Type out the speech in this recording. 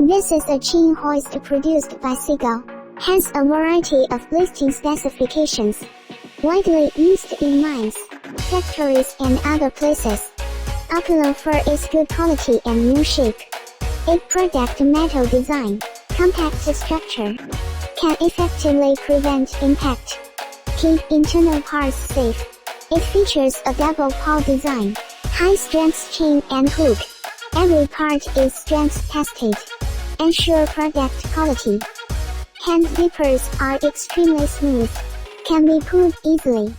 This is a chain hoist produced by Seagull, has a variety of lifting specifications, widely used in mines, factories and other places. Popular for its good quality and new shape. Its product metal design, compact structure, can effectively prevent impact. Keep internal parts safe. It features a double pawl design, high-strength chain and hook. Every part is strength tested. Ensure product quality. Hand zippers are extremely smooth, can be pulled easily.